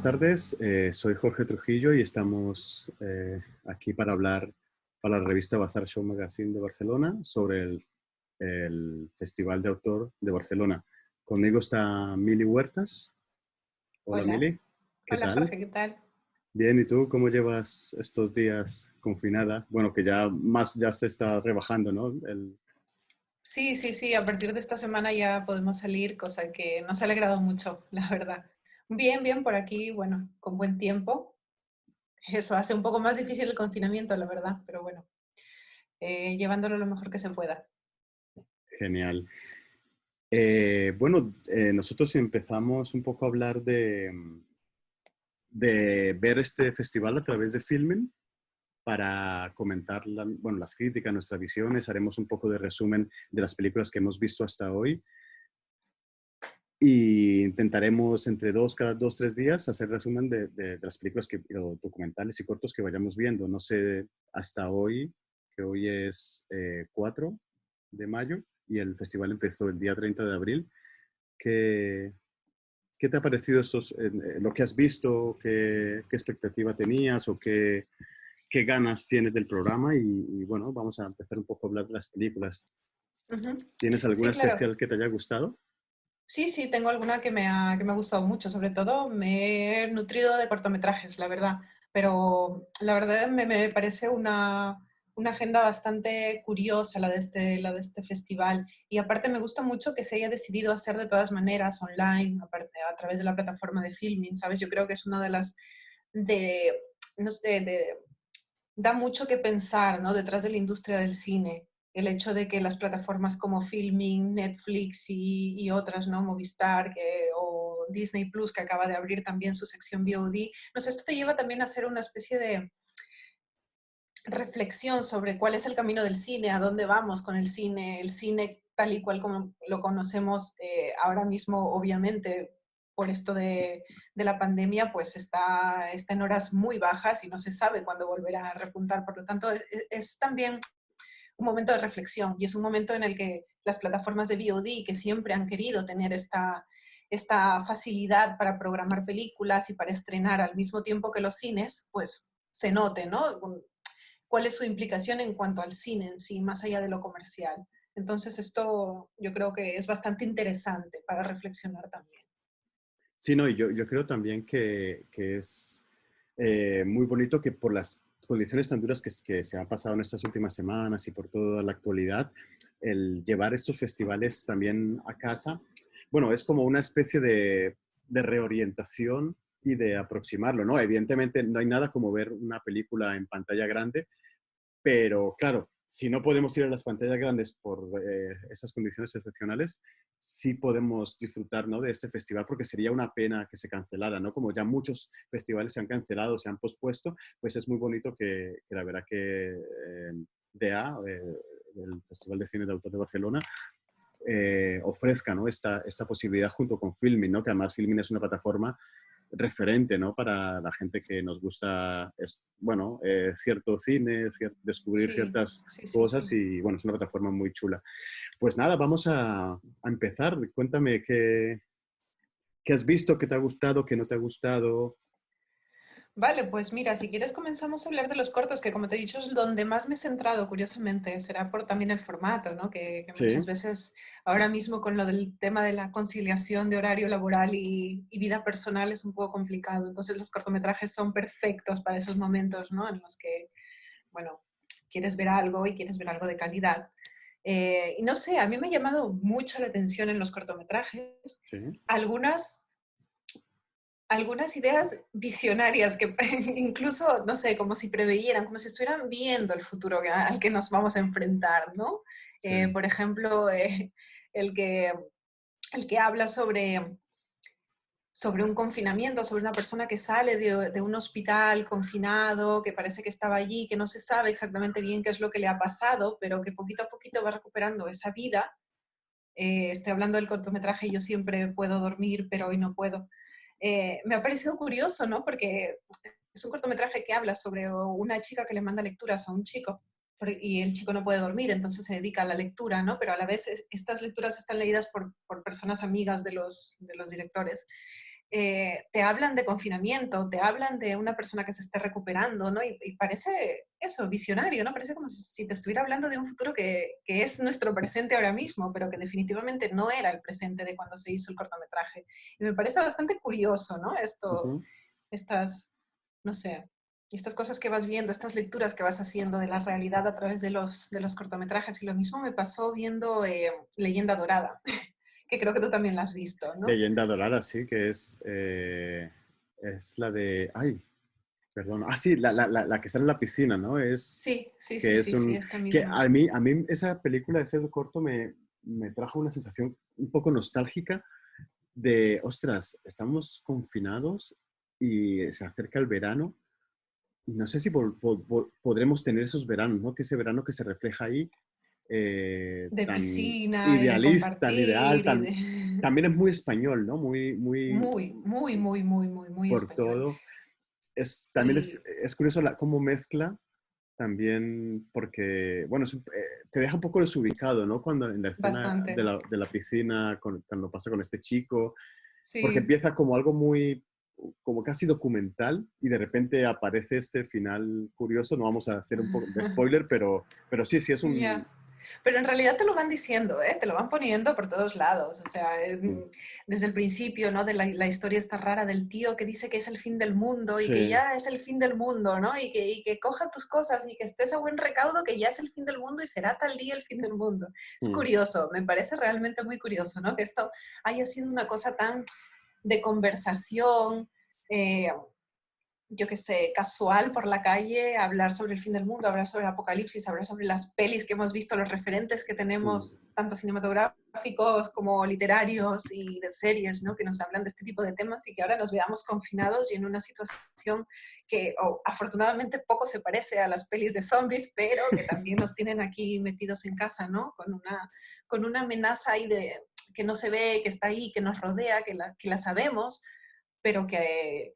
Buenas tardes, soy Jorge Trujillo y estamos aquí para hablar para la revista Bazar Show Magazine de Barcelona sobre el Festival de Autor de Barcelona. Conmigo está Mili Huertas. Hola Hola, Mili, ¿qué hola tal? Jorge, ¿qué tal? Bien, ¿y tú cómo llevas estos días confinada? Bueno, que ya se está rebajando, ¿no? Sí, sí, sí, a partir de esta semana ya podemos salir, cosa que nos ha alegrado mucho, la verdad. Bien, bien, por aquí, bueno, con buen tiempo. Eso hace un poco más difícil el confinamiento, la verdad, pero bueno, llevándolo lo mejor que se pueda. Genial. Nosotros empezamos un poco a hablar de ver este festival a través de Filmin para comentar las críticas, nuestras visiones, haremos un poco de resumen de las películas que hemos visto hasta hoy y intentaremos cada 2, 3 días hacer resumen de las películas o documentales y cortos que vayamos viendo. No sé, hasta hoy, que hoy es 4 de mayo y el festival empezó el día 30 de abril. ¿Qué, qué te ha parecido lo que has visto? ¿Qué expectativa tenías o qué ganas tienes del programa? Y bueno, vamos a empezar un poco a hablar de las películas. Ujú. ¿Tienes alguna Sí, claro. especial que te haya gustado? Sí, sí, tengo alguna que me ha gustado mucho. Sobre todo me he nutrido de cortometrajes, la verdad. Pero la verdad me parece una agenda bastante curiosa la de este festival. Y aparte me gusta mucho que se haya decidido hacer de todas maneras online, aparte, a través de la plataforma de Filmin, ¿sabes? Yo creo que es una de las de, no sé, da mucho que pensar, ¿no? Detrás de la industria del cine. El hecho de que las plataformas como Filming, Netflix y otras, ¿no? Movistar o Disney Plus, que acaba de abrir también su sección VOD, no sé, esto te lleva también a hacer una especie de reflexión sobre cuál es el camino del cine, a dónde vamos con el cine tal y cual como lo conocemos ahora mismo, obviamente, por esto de la pandemia, pues está en horas muy bajas y no se sabe cuándo volverá a repuntar. Por lo tanto, es también un momento de reflexión y es un momento en el que las plataformas de VOD, que siempre han querido tener esta facilidad para programar películas y para estrenar al mismo tiempo que los cines, pues se note, ¿no? Cuál es su implicación en cuanto al cine en sí, más allá de lo comercial. Entonces esto yo creo que es bastante interesante para reflexionar también. Sí, no, y yo creo también que es muy bonito que por las condiciones tan duras que se han pasado en estas últimas semanas y por toda la actualidad, el llevar estos festivales también a casa, bueno, es como una especie de reorientación y de aproximarlo, ¿no? Evidentemente no hay nada como ver una película en pantalla grande, pero claro, si no podemos ir a las pantallas grandes por esas condiciones excepcionales, sí podemos disfrutar, ¿no? De este festival, porque sería una pena que se cancelara, ¿no? Como ya muchos festivales se han cancelado, se han pospuesto, pues es muy bonito que la verdad que DEA, el Festival de Cine de Autor de Barcelona, ofrezca, ¿no? esta posibilidad junto con Filmin, ¿no? Que además Filmin es una plataforma referente, ¿no? Para la gente que nos gusta, cierto cine, descubrir Sí, ciertas sí, sí, cosas sí. y, bueno, es una plataforma muy chula. Pues nada, vamos a empezar. Cuéntame qué has visto, qué te ha gustado, qué no te ha gustado. Vale, pues mira, si quieres comenzamos a hablar de los cortos, que como te he dicho es donde más me he centrado, curiosamente, será por también el formato, ¿no? Que muchas Sí, veces ahora mismo con lo del tema de la conciliación de horario laboral y vida personal es un poco complicado. Entonces los cortometrajes son perfectos para esos momentos, ¿no? En los que, bueno, quieres ver algo y quieres ver algo de calidad. Y no sé, a mí me ha llamado mucho la atención en los cortometrajes sí. algunas ideas visionarias que incluso, no sé, como si preveyeran, como si estuvieran viendo el futuro al que nos vamos a enfrentar, ¿no? Sí. Por ejemplo, el que, el que habla sobre un confinamiento, sobre una persona que sale de un hospital confinado, que parece que estaba allí, que no se sabe exactamente bien qué es lo que le ha pasado, pero que poquito a poquito va recuperando esa vida. Estoy hablando del cortometraje Yo siempre puedo dormir, pero hoy no puedo. Me ha parecido curioso, ¿no? Porque es un cortometraje que habla sobre una chica que le manda lecturas a un chico y el chico no puede dormir, entonces se dedica a la lectura, ¿no? Pero a la vez estas lecturas están leídas por personas amigas de los directores. te hablan de confinamiento, te hablan de una persona que se esté recuperando, ¿no? Y parece eso, visionario, ¿no? Parece como si te estuviera hablando de un futuro que es nuestro presente ahora mismo, pero que definitivamente no era el presente de cuando se hizo el cortometraje. Y me parece bastante curioso, ¿no? Esto, Ujú. estas, no sé, estas cosas que vas viendo, estas lecturas que vas haciendo de la realidad a través de los cortometrajes. Y lo mismo me pasó viendo Leyenda Dorada, que creo que tú también la has visto, ¿no? Leyenda Dorada, sí, que es la de... Ay, perdón. Ah, sí, la que está en la piscina, ¿no? Sí, sí, Que sí, es sí, sí, un... esta Que misma. a mí esa película, ese corto, me trajo una sensación un poco nostálgica de, ostras, estamos confinados y se acerca el verano. Y no sé si podremos tener esos veranos, ¿no? Que ese verano que se refleja ahí, De tan piscina y de idealista, tan ideal, compartir y de... también es muy español, ¿no? Muy, muy Muy, muy, muy, muy, muy, muy por español. todo. También Y es curioso cómo mezcla también, porque, bueno, te deja un poco desubicado, ¿no? Cuando en la escena de bastante. la piscina, cuando pasa con este chico, porque Sí. empieza como algo muy, como casi documental y de repente aparece este final curioso. No vamos a hacer un poco de spoiler, pero sí, sí es un... Ya. Pero en realidad te lo van diciendo, ¿eh? Te lo van poniendo por todos lados. O sea, Sí, desde el principio, ¿no? De la historia esta rara del tío que dice que es el fin del mundo y que sí, ya es el fin del mundo, ¿no? Y que coja tus cosas y que estés a buen recaudo, que ya es el fin del mundo y será tal día el fin del mundo. Es mm, curioso, me parece realmente muy curioso, ¿no? Que esto haya sido una cosa tan de conversación, eh, yo qué sé, casual por la calle, hablar sobre el fin del mundo, hablar sobre el apocalipsis, hablar sobre las pelis que hemos visto, los referentes que mm, tenemos, tanto cinematográficos como literarios y de series, ¿no? Que nos hablan de este tipo de temas y que ahora nos veamos confinados y en una situación que afortunadamente poco se parece a las pelis de zombies, pero que también nos tienen aquí metidos en casa, ¿no? Con una amenaza ahí de, que no se ve, que está ahí, que nos rodea, que la sabemos, pero que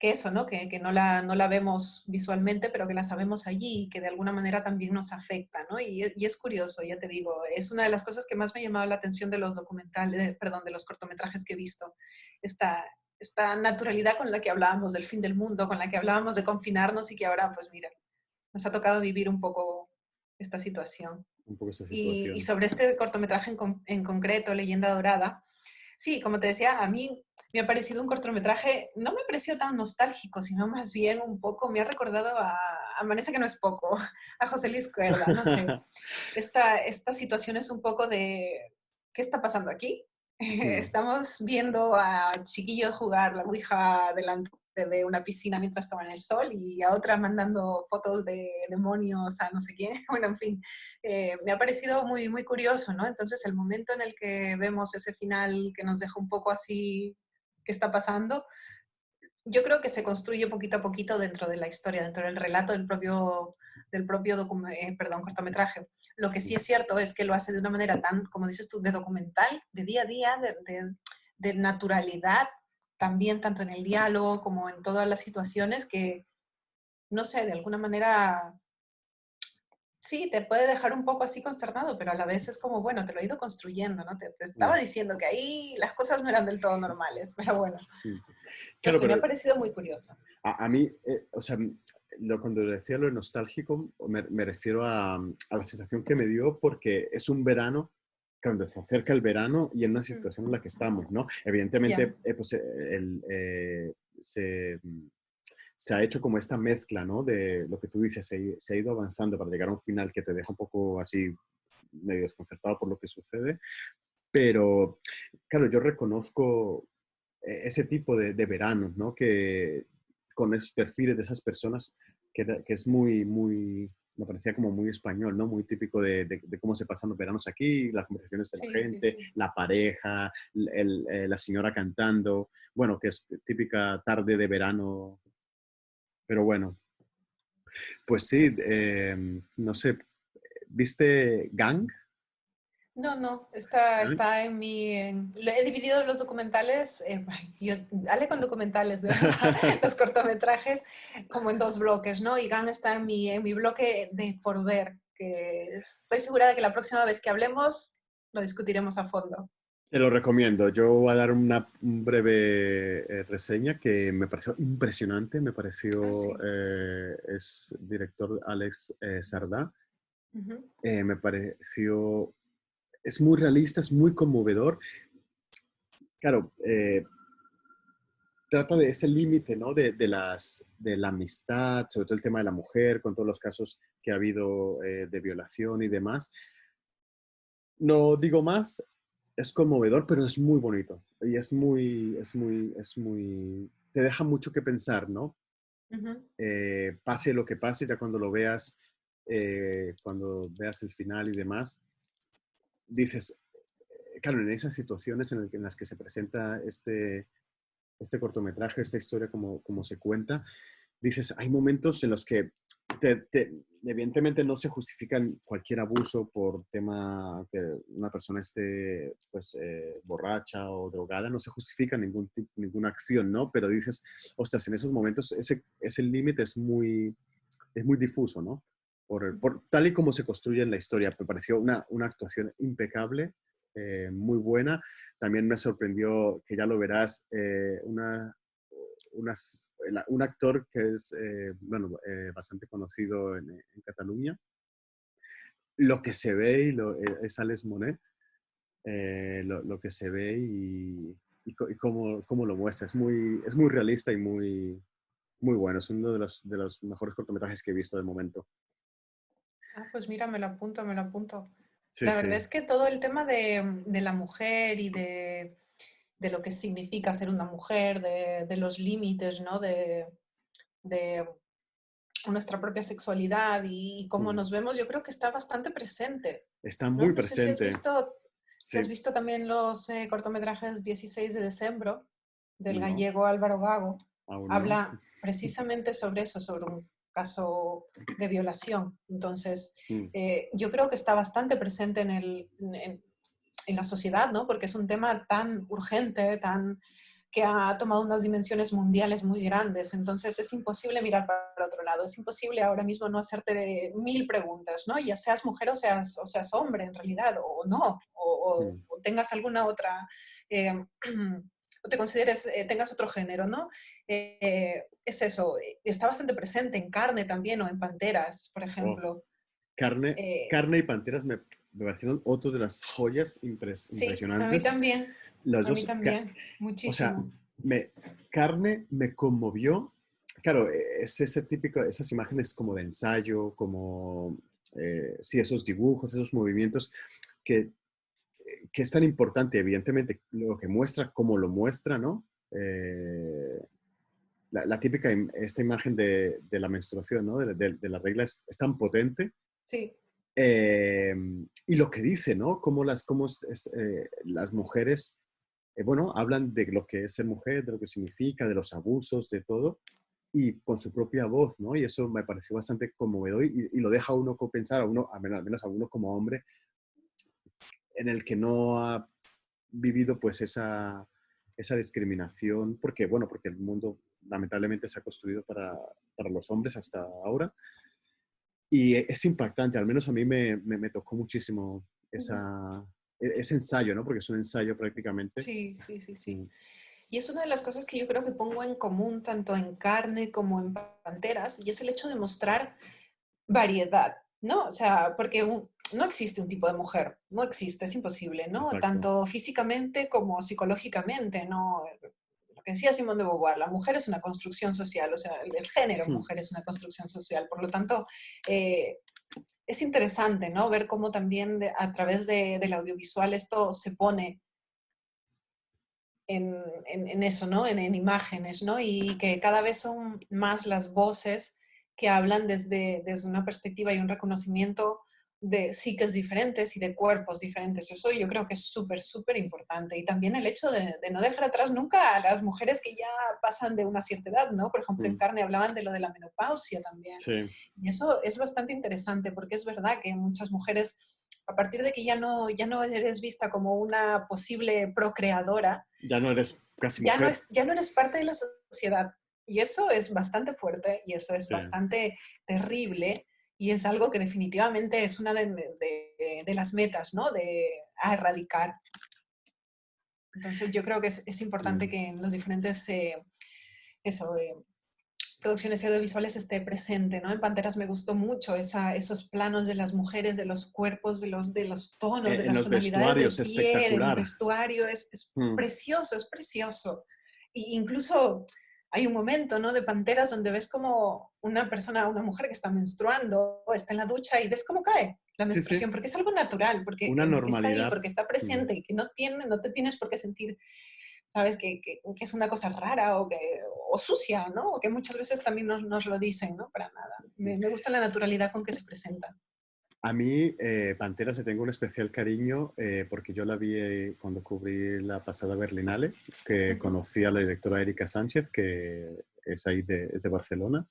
eso, ¿no? Que no la vemos visualmente, pero que la sabemos allí y que de alguna manera también nos afecta, ¿no? Y es curioso, ya te digo, es una de las cosas que más me ha llamado la atención de los documentales, perdón, de los cortometrajes que he visto. Esta, esta naturalidad con la que hablábamos del fin del mundo, con la que hablábamos de confinarnos y que ahora, pues mira, nos ha tocado vivir un poco esta situación. un poco esa Y situación. sobre este cortometraje en concreto, Leyenda Dorada, sí, como te decía, a mí me ha parecido un cortometraje, no me ha parecido tan nostálgico, sino más bien un poco, me ha recordado a Amanece que no es poco, a José Luis Cuerda, no sé. Esta situación es un poco de, ¿qué está pasando aquí? Mm, Estamos viendo a chiquillos jugar la Ouija delante de una piscina mientras toman el sol y a otra mandando fotos de demonios a no sé quién. Bueno, en fin, me ha parecido muy, muy curioso, ¿no? Entonces, el momento en el que vemos ese final que nos deja un poco así, ¿qué está pasando? Yo creo que se construye poquito a poquito dentro de la historia, dentro del relato del propio perdón, cortometraje. Lo que sí es cierto es que lo hace de una manera tan, como dices tú, de documental, de día a día, de naturalidad, también tanto en el diálogo como en todas las situaciones que, no sé, de alguna manera sí, te puede dejar un poco así consternado, pero a la vez es como, bueno, te lo he ido construyendo, ¿no? Te estaba mm, diciendo que ahí las cosas no eran del todo normales, pero bueno, mm. no Claro, sé, me ha pero parecido muy curioso. a mí, o sea, cuando decía lo de nostálgico, me refiero a la sensación que me dio porque es un verano, cuando se acerca el verano y en una Mm, situación en la que estamos, ¿no? ya, Evidentemente, pues, se ha hecho como esta mezcla, ¿no? De lo que tú dices, se ha ido avanzando para llegar a un final que te deja un poco así medio desconcertado por lo que sucede, pero claro, yo reconozco ese tipo de veranos, ¿no? Que con esos perfiles de esas personas, que es muy, muy, me parecía como muy español, ¿no? Muy típico de cómo se pasan los veranos aquí, las conversaciones de la sí, sí, gente, sí. la pareja, la señora cantando, bueno, que es típica tarde de verano, pero bueno, pues sí, no sé, ¿viste Gang? No, no, ¿Gang? está en he dividido los documentales, ay, dale con documentales, de verdad, los cortometrajes, como en dos bloques, ¿no? Y GAN está en mi bloque de por ver, que estoy segura de que la próxima vez que hablemos lo discutiremos a fondo. Te lo recomiendo. Yo voy a dar una breve reseña que me pareció impresionante. Me Ah, pareció, sí. es director Alex Sardá. Ujú, Me pareció, es muy realista, es muy conmovedor. Claro, trata de ese límite, ¿no? De la amistad, sobre todo el tema de la mujer, con todos los casos que ha habido de violación y demás. No digo más, es conmovedor, pero es muy bonito. Y te deja mucho que pensar, ¿no? ujú. Pase lo que pase, ya cuando veas el final y demás, dices, claro, en esas situaciones en las que se presenta este cortometraje, esta historia como se cuenta, dices, hay momentos en los que evidentemente no se justifican cualquier abuso por tema que una persona esté pues borracha o drogada, no se justifica ninguna acción, ¿no? Pero dices, ostras, en esos momentos ese límite es muy difuso, ¿no? Tal y como se construye en la historia, me pareció una actuación impecable, muy buena. También me sorprendió, que ya lo verás, un actor que es bueno, bastante conocido en Cataluña. Lo que se ve es Alex Monet, lo que se ve y cómo lo muestra. Es muy realista y muy bueno. Es uno de los mejores cortometrajes que he visto de momento. Ah, pues mira, me lo apunto, me lo apunto. Sí, La verdad sí. es que todo el tema de la mujer y de lo que significa ser una mujer, de los límites, ¿no? De nuestra propia sexualidad y cómo Mm. nos vemos, yo creo que está bastante presente, Está ¿no? muy No sé si has presente. visto, si has Sí. visto también los cortometrajes 16 de diciembre del No, gallego Álvaro Gago. aún no. Habla precisamente sobre eso, sobre un caso de violación. Entonces, Mm. yo creo que está bastante presente en la sociedad, ¿no? Porque es un tema tan urgente, que ha tomado unas dimensiones mundiales muy grandes. Entonces es imposible mirar para otro lado, es imposible ahora mismo no hacerte mil preguntas, ¿no? Ya seas mujer o seas hombre en realidad, o no, Mm. o tengas alguna otra, eh, o te consideres, tengas otro género, ¿no? Es eso, está bastante presente en Carne también o en Panteras, por Oh, ejemplo. carne, Eh, carne y panteras me parecieron otro de las joyas sí, impresionantes. Los a mí dos, también, o sea, muchísimo. me, carne me conmovió. Claro, es ese típico, esas imágenes como de ensayo, como, sí, esos dibujos, esos movimientos que, que es tan importante, evidentemente, lo que muestra, cómo lo muestra, ¿no? La típica, esta imagen de la menstruación, ¿no? De la regla es tan potente. Sí. Eh, y lo que dice, ¿no? Las mujeres, bueno, hablan de lo que es ser mujer, de lo que significa, de los abusos, de todo, y con su propia voz, ¿no? Y eso me pareció bastante conmovedor y lo deja a uno pensar, a uno, al menos a uno como hombre, en el que no ha vivido pues esa discriminación, porque, bueno, porque el mundo lamentablemente se ha construido para los hombres hasta ahora. Y es impactante, al menos a mí me tocó muchísimo Ujú. ese ensayo, ¿no? Porque es un ensayo prácticamente. Sí, sí, sí, sí. Mm. Y es una de las cosas que yo creo que pongo en común tanto en Carne como en Panteras, y es el hecho de mostrar variedad, ¿no? O sea, porque no existe un tipo de mujer, no existe, es imposible, ¿no? Exacto. Tanto físicamente como psicológicamente, ¿no? Lo que decía Simón de Beauvoir, la mujer es una construcción social, o sea, el género mujer es una construcción social, por lo tanto, eh, es interesante, ¿no? Ver cómo también a través del audiovisual esto se pone en eso, ¿no? En imágenes, ¿no? Y que cada vez son más las voces que hablan desde una perspectiva y un reconocimiento de psiques diferentes y de cuerpos diferentes. Eso yo creo que es súper, súper importante. Y también el hecho de no dejar atrás nunca a las mujeres que ya pasan de una cierta edad, ¿no? Por ejemplo, en Mm. Carne hablaban de lo de la menopausia también. Sí, Y eso es bastante interesante porque es verdad que muchas mujeres, a partir de que ya no eres vista como una posible procreadora, ya no eres casi mujer. ya no eres parte de la sociedad. Y eso es bastante fuerte y eso es Sí. bastante terrible y es algo que definitivamente es una de las metas, ¿no? A erradicar. Entonces yo creo que es importante Mm. que en los diferentes eso, producciones audiovisuales esté presente, ¿no? En Panteras me gustó mucho esos planos de las mujeres, de los cuerpos, de los tonos, de En las los tonalidades de vestuarios, piel, el espectacular. vestuario, es Mm. precioso, es precioso. Y incluso hay un momento, ¿no? De Panteras donde ves como una persona, una mujer que está menstruando, está en la ducha y ves cómo cae la Sí, sí, menstruación, porque es algo natural, una porque está ahí, normalidad. porque está Mm. presente y que no te tienes por qué sentir, sabes, que es una cosa rara o sucia, ¿no? O que muchas veces también nos lo dicen, ¿no? Para nada. Me gusta la naturalidad con que se presenta. A mí, Panteras le tengo un especial cariño porque yo la vi cuando cubrí la pasada Berlinale, que Ujú. conocí a la directora Erika Sánchez, que es ahí es de Barcelona.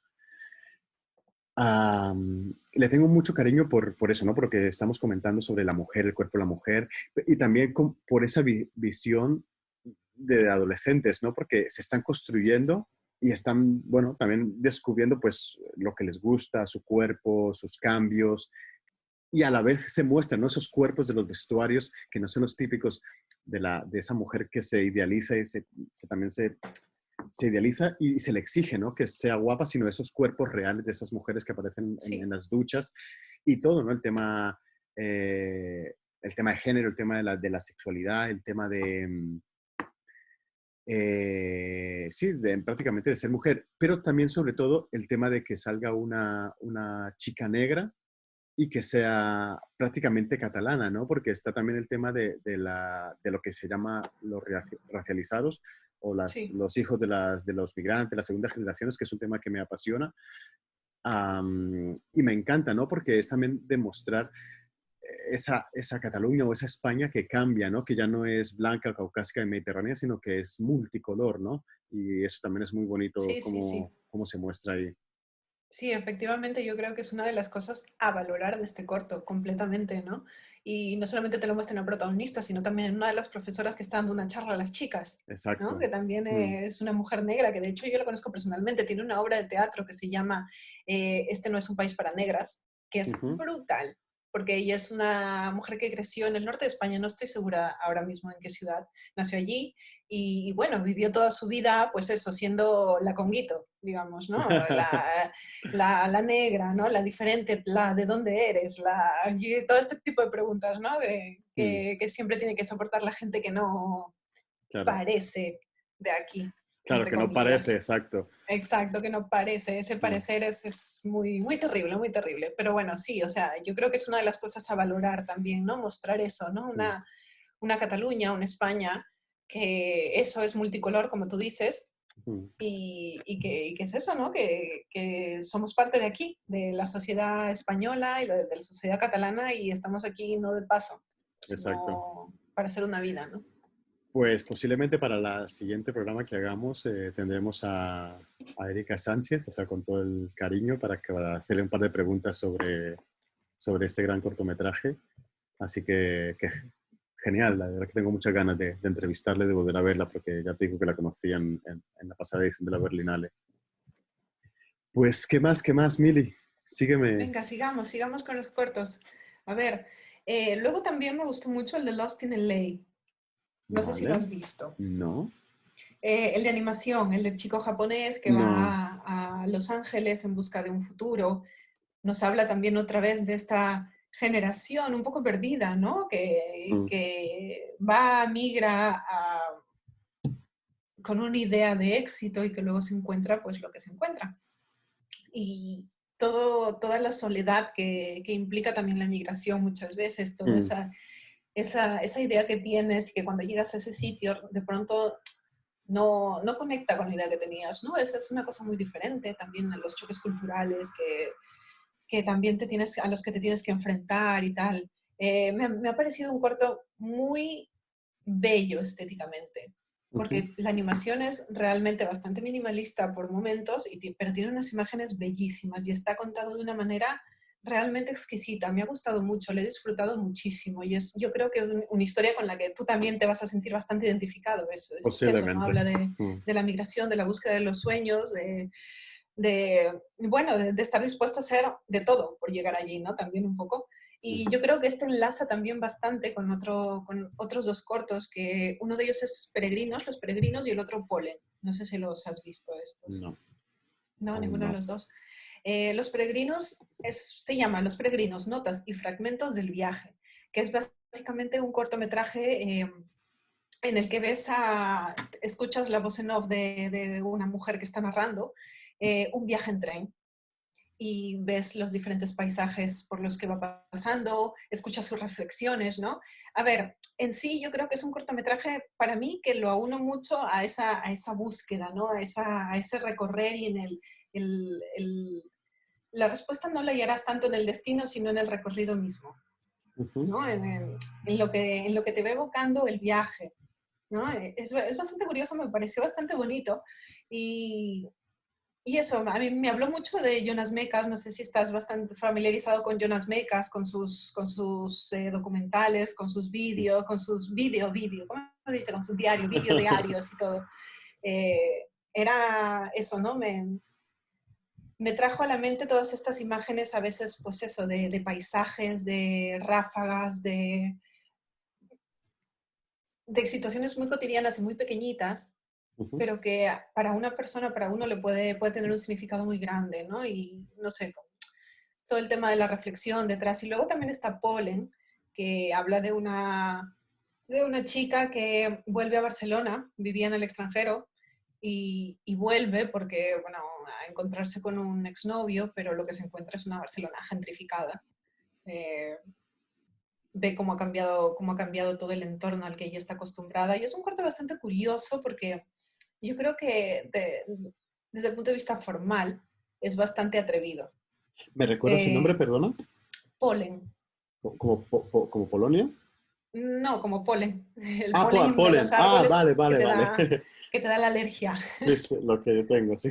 Le tengo mucho cariño por eso, ¿no? Porque estamos comentando sobre la mujer, el cuerpo de la mujer, y también por esa visión de adolescentes, ¿no? Porque se están construyendo y están, bueno, también descubriendo pues lo que les gusta, su cuerpo, sus cambios, y a la vez se muestran, ¿no? Esos cuerpos de los vestuarios que no son los típicos de esa mujer que se idealiza y también se idealiza y se le exige, ¿no? Que sea guapa, sino esos cuerpos reales de esas mujeres que aparecen en Sí, las duchas y todo, ¿no? El tema de género, el tema de la sexualidad, el tema sí, prácticamente de ser mujer, pero también sobre todo el tema de que salga una chica negra y que sea prácticamente catalana, ¿no? Porque está también el tema de lo que se llama los racializados o sí. los hijos de los migrantes, las segundas generaciones, que es un tema que me apasiona. Y me encanta, ¿no? Porque es también demostrar esa Cataluña o esa España que cambia, ¿no? Que ya no es blanca, caucásica y mediterránea, sino que es multicolor, ¿no? Y eso también es muy bonito Sí, sí, sí. cómo se muestra ahí. Sí, efectivamente, yo creo que es una de las cosas a valorar de este corto, completamente, ¿no? Y no solamente te lo muestra una protagonista, sino también una de las profesoras que está dando una charla a las chicas, ¿no? Que Exacto. también Mm. es una mujer negra, que de hecho yo la conozco personalmente, tiene una obra de teatro que se llama Este no es un país para negras, que es Ujú. brutal, porque ella es una mujer que creció en el norte de España, no estoy segura ahora mismo en qué ciudad, nació allí y bueno, vivió toda su vida, pues eso, siendo la conguito, digamos, ¿no? La negra, ¿no? La diferente, la de dónde eres, y todo este tipo de preguntas, ¿no? Mm. Que siempre tiene que soportar la gente que no Claro. parece de aquí, Claro, entre que no parece, comillas. exacto. Exacto, que no parece. Ese Mm. parecer es muy, muy terrible, muy terrible. Pero bueno, sí, o sea, yo creo que es una de las cosas a valorar también, ¿no? Mostrar eso, ¿no? Mm. Una Cataluña, una España, que eso es multicolor, como tú dices, Mm. y que es eso, ¿no? Que somos parte de aquí, de la sociedad española y de la sociedad catalana y estamos aquí no de paso, Exacto. sino para hacer una vida, ¿no? Pues posiblemente para el siguiente programa que hagamos tendremos a Erika Sánchez, o sea, con todo el cariño para hacerle un par de preguntas sobre este gran cortometraje. Así que genial, la verdad que tengo muchas ganas de entrevistarle, de volver a verla, porque ya te digo que la conocí en la pasada edición de la Berlinale. Pues, qué más, Mili? Sígueme. Venga, sigamos con los cortos. A ver, luego también me gustó mucho el de Lost in LA. No sé si lo Vale. has visto. No, El de animación, el del chico japonés que no. va a Los Ángeles en busca de un futuro. Nos habla también otra vez de esta generación un poco perdida, ¿no? Mm. Que va, migra con una idea de éxito y que luego se encuentra pues lo que se encuentra. Y toda la soledad que implica también la migración muchas veces, toda Mm. esa idea que tienes y que cuando llegas a ese sitio de pronto no conecta con la idea que tenías, ¿no? Esa es una cosa muy diferente, también los choques culturales que también a los que te tienes que enfrentar y tal. Me ha parecido un corto muy bello estéticamente, Ujú. porque la animación es realmente bastante minimalista por momentos, pero tiene unas imágenes bellísimas y está contado de una manera realmente exquisita. Me ha gustado mucho, lo he disfrutado muchísimo y yo creo que es una historia con la que tú también te vas a sentir bastante identificado. Es eso, ¿no? Posiblemente. Habla Mm. de la migración, de la búsqueda de los sueños, bueno, de estar dispuesto a hacer de todo por llegar allí, ¿no? También un poco. Y yo creo que este enlaza también bastante con otros dos cortos, que uno de ellos es Peregrinos, Los Peregrinos, y el otro Polen. No sé si los has visto estos. No, No, aún ninguno de no. los dos. Los Peregrinos se llama Los Peregrinos, Notas y Fragmentos del Viaje, que es básicamente un cortometraje en el que escuchas la voz en off de una mujer que está narrando un viaje en tren y ves los diferentes paisajes por los que va pasando, escuchas sus reflexiones, ¿no? A ver, en sí yo creo que es un cortometraje para mí que lo auno mucho a esa búsqueda, ¿no? A ese recorrer y en el, el, la respuesta no la hallarás tanto en el destino, sino en el recorrido mismo, Ujú. ¿no? En lo que te va evocando el viaje, ¿no? Es bastante curioso, me pareció bastante bonito y, y eso, a mí me habló mucho de Jonas Mekas, no sé si estás bastante familiarizado con Jonas Mekas, con sus documentales, con sus vídeos, con sus ¿cómo se dice? Con sus video diarios y todo. Era eso, ¿no? Me trajo a la mente todas estas imágenes, a veces, pues eso, de paisajes, de ráfagas, de situaciones muy cotidianas y muy pequeñitas, Ujú. pero que para una persona, para uno, puede tener un significado muy grande, ¿no? Y no sé, todo el tema de la reflexión detrás. Y luego también está Polen, que habla de una chica que vuelve a Barcelona, vivía en el extranjero, y vuelve porque, bueno, a encontrarse con un exnovio, pero lo que se encuentra es una Barcelona gentrificada. Eh, Ve cómo ha cambiado todo el entorno al que ella está acostumbrada. Y es un corte bastante curioso porque yo creo que desde el punto de vista formal es bastante atrevido. ¿Me recuerdas el nombre, Eh, perdona? Polen. ¿Como, como Polonia? No, como polen. El Ah, polen de polen. los Ah, árboles vale, vale, vale. que te da la alergia. Es lo que yo tengo, sí.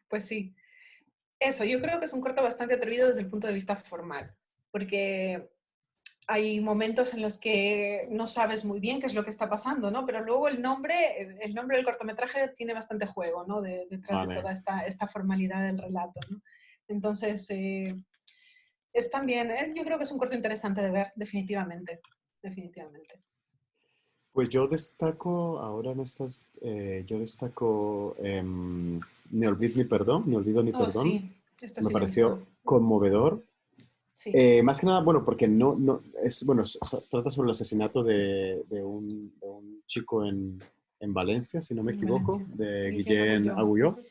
Pues sí. Eso, yo creo que es un corto bastante atrevido desde el punto de vista formal, porque hay momentos en los que no sabes muy bien qué es lo que está pasando, ¿no? Pero luego el nombre del cortometraje tiene bastante juego, ¿no? Detrás de Vale. toda esta formalidad del relato, ¿no? Entonces, es también, yo creo que es un corto interesante de ver, definitivamente, definitivamente. Pues yo destaco, ahora en estas, yo destaco Ni olvid ni perdón, Ni olvido ni Oh, perdón. sí, esta Me sí la he visto. pareció conmovedor. Sí, Más que nada, bueno, porque no, es, bueno, trata sobre el asesinato de un chico en Valencia, si no me en equivoco, Valencia. de Guillem Guillén Agulló. Agulló.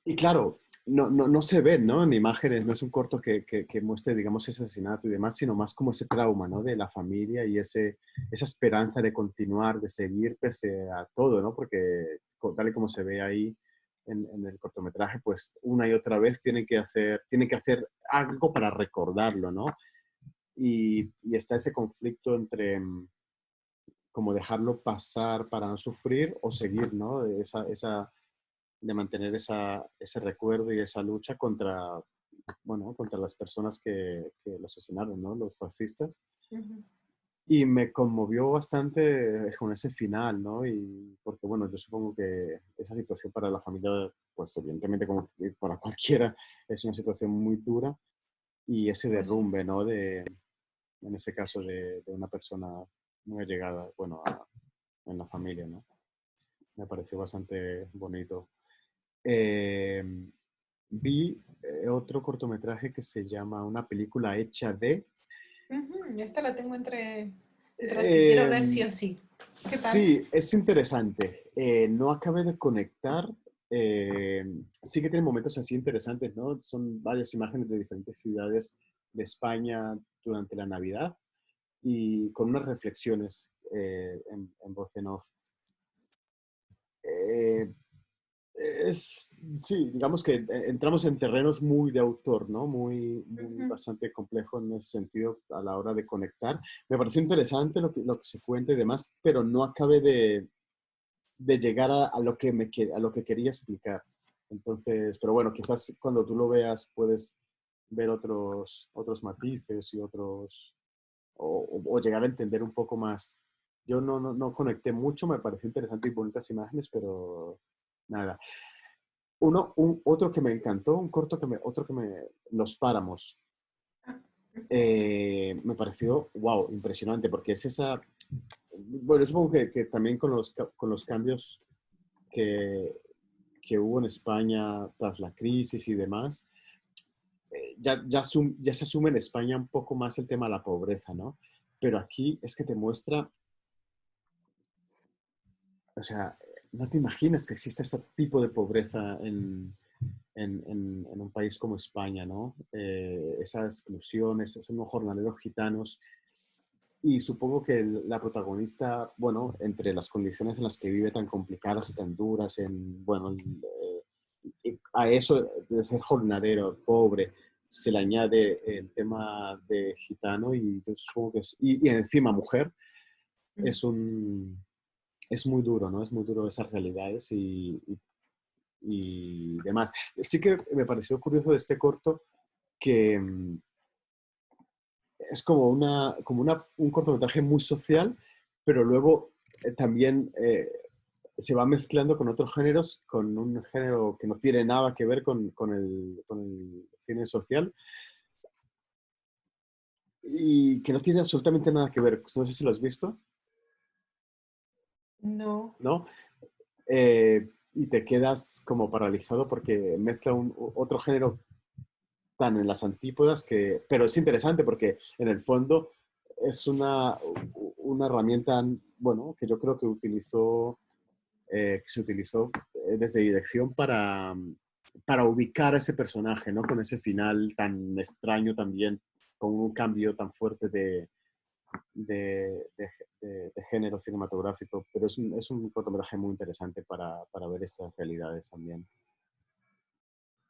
Y claro, no se ven, ¿no? En imágenes, no es un corto que muestre, digamos, ese asesinato y demás, sino más como ese trauma, ¿no? De la familia y esa esperanza de continuar, de seguir pese a todo, ¿no? Porque tal y como se ve ahí en el cortometraje, pues una y otra vez tienen que hacer algo para recordarlo, ¿no? Y está ese conflicto entre como dejarlo pasar para no sufrir o seguir, ¿no? De mantener ese recuerdo y esa lucha contra, bueno, contra las personas que lo asesinaron, ¿no? Los fascistas. Ujú. Y me conmovió bastante con ese final, ¿no? Y porque, bueno, yo supongo que esa situación para la familia, pues evidentemente como para cualquiera, es una situación muy dura. Y ese Pues sí. derrumbe, ¿no? En ese caso, de una persona muy allegada, bueno, en la familia, ¿no? Me pareció bastante bonito. Eh, Vi otro cortometraje que se llama Una película hecha de. Ujú, esta la tengo entre las que quiero Eh, ver sí o sí. ¿Qué tal? sí, es interesante. No acabé de conectar. Sí que tiene momentos así interesantes, ¿no? Son varias imágenes de diferentes ciudades de España durante la Navidad y con unas reflexiones en voz en off. Eh, sí, digamos que entramos en terrenos muy de autor, ¿no? Muy Ujú, bastante complejo en ese sentido a la hora de conectar. Me pareció interesante lo que se cuenta y demás, pero no acabé de llegar a lo que a lo que quería explicar. Entonces, pero bueno, quizás cuando tú lo veas puedes ver otros matices y o llegar a entender un poco más. Yo no conecté mucho, me pareció interesante y bonitas imágenes, pero nada. Otro que me encantó, otro que me, Los Páramos. Me pareció, wow, impresionante, porque es esa, bueno, supongo que también con los cambios que, que hubo en España tras la crisis y demás, ya se asume en España un poco más el tema de la pobreza, ¿no? Pero aquí es que te muestra, o sea, no te imaginas que existe este tipo de pobreza en un país como España, ¿no? Esa exclusión, son unos jornaleros gitanos. Y supongo que la protagonista, bueno, entre las condiciones en las que vive tan complicadas y tan duras, bueno, a eso de ser jornalero, pobre, se le añade el tema de gitano y yo supongo que y encima mujer, es un, es muy duro, ¿no? Es muy duro esas realidades y demás. Sí que me pareció curioso de este corto que es como un cortometraje muy social, pero luego también se va mezclando con otros géneros, con un género que no tiene nada que ver con el cine social y que no tiene absolutamente nada que ver. No sé si lo has visto, No. ¿no? Y te quedas como paralizado porque mezcla otro género tan en las antípodas pero es interesante porque en el fondo es una herramienta, bueno, que yo creo que se utilizó desde dirección para ubicar a ese personaje, ¿no? Con ese final tan extraño también, con un cambio tan fuerte de, de- de género cinematográfico, pero es un cortometraje muy interesante para ver estas realidades también.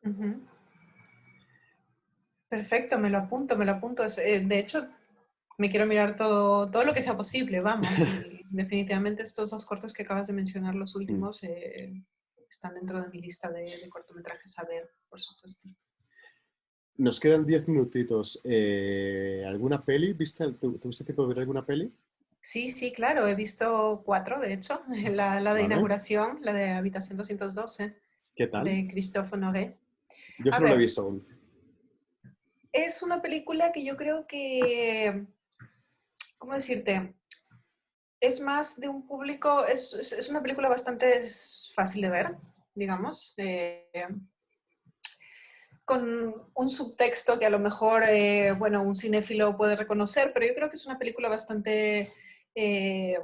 Ujú. Perfecto, me lo apunto, me lo apunto. De hecho, me quiero mirar todo lo que sea posible, vamos. Y definitivamente estos dos cortos que acabas de mencionar, los Mm. últimos, están dentro de mi lista de cortometrajes a ver, por supuesto. Nos quedan 10 minutitos. ¿Alguna peli? ¿Tuviste tiempo de ver alguna peli? Sí, sí, claro, he visto cuatro, de hecho. La de ¿Vale? inauguración, la de Habitación 212, ¿Qué tal? de Christophe Honoré. Yo A solo la he ver, visto aún. es una película que yo creo que, ¿cómo decirte? Es más de un público, es una película bastante fácil de ver, digamos, con un subtexto que a lo mejor, bueno, un cinéfilo puede reconocer, pero yo creo que es una película bastante, eh,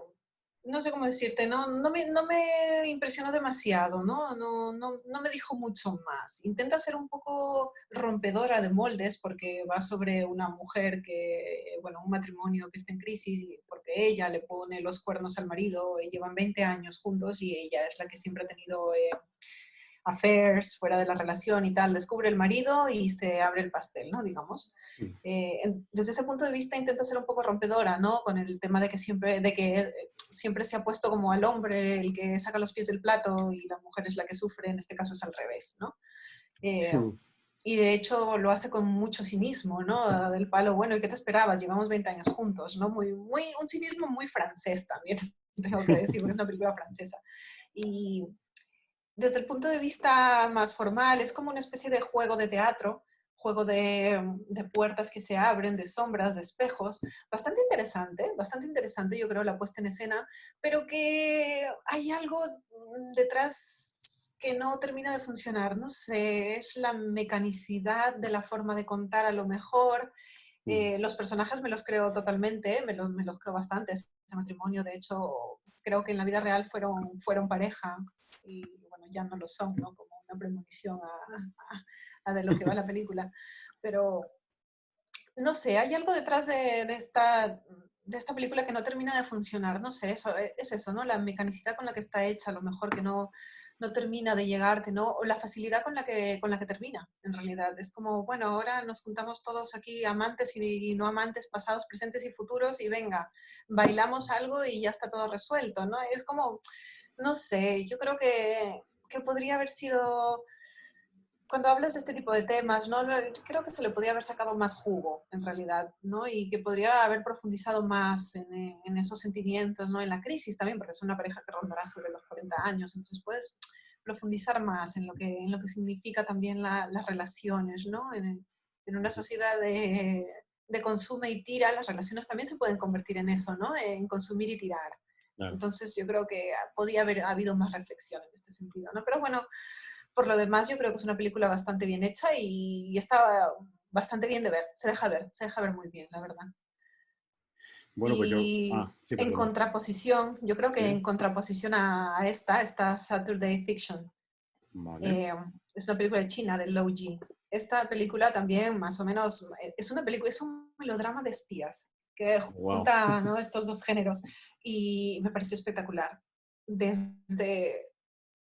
no sé cómo decirte, no me impresionó demasiado, no me dijo mucho más. Intenta ser un poco rompedora de moldes porque va sobre una mujer que, bueno, un matrimonio que está en crisis porque ella le pone los cuernos al marido y llevan 20 años juntos y ella es la que siempre ha tenido affairs fuera de la relación y tal. Descubre el marido y se abre el pastel, ¿no? Digamos. Mm. Desde ese punto de vista intenta ser un poco rompedora, ¿no? Con el tema de que siempre se ha puesto como al hombre el que saca los pies del plato y la mujer es la que sufre, en este caso es al revés, ¿no? Eh, y de hecho lo hace con mucho cinismo, ¿no? Del palo, bueno, ¿y qué te esperabas? Llevamos 20 años juntos, ¿no? Un cinismo muy francés también, tengo que decir, porque es una película francesa. Y desde el punto de vista más formal, es como una especie de juego de teatro, juego de puertas que se abren, de sombras, de espejos, bastante interesante, yo creo, la puesta en escena, pero que hay algo detrás que no termina de funcionar, no sé, es la mecanicidad de la forma de contar a lo mejor. Mm. Los personajes me los creo totalmente, me los creo bastante. Ese matrimonio, de hecho, creo que en la vida real fueron pareja y bueno, ya no lo son, ¿no? Como una premonición a de lo que va la película. Pero no sé, hay algo detrás de esta película que no termina de funcionar, no sé, es eso, ¿no? La mecanicidad con la que está hecha, a lo mejor que no termina de llegarte, ¿no? O la facilidad con la que termina, en realidad. Es como, bueno, ahora nos juntamos todos aquí, amantes y no amantes, pasados, presentes y futuros, y venga, bailamos algo y ya está todo resuelto, ¿no? Es como, no sé, yo creo que podría haber sido cuando hablas de este tipo de temas, ¿no? Creo que se le podría haber sacado más jugo, en realidad, ¿no? Y que podría haber profundizado más en esos sentimientos, ¿no? En la crisis también, porque es una pareja que rondará sobre los 40 años, entonces profundizar más en lo que significa también las relaciones, ¿no? En una sociedad de consume y tira, las relaciones también se pueden convertir en eso, ¿no? En consumir y tirar. Claro. Entonces yo creo que podía haber habido más reflexión en este sentido, ¿no? Pero bueno, por lo demás yo creo que es una película bastante bien hecha y está bastante bien de ver, se deja ver muy bien, la verdad. Bueno, pues yo... Y Ah, sí, en perdona. contraposición, yo creo que Sí, en contraposición a esta Saturday Fiction, vale. eh, es una película de China, de Lou Ji. Esta película también, más o menos, es una película, es un melodrama de espías que Wow. junta, ¿no?, estos dos géneros y me pareció espectacular. Desde,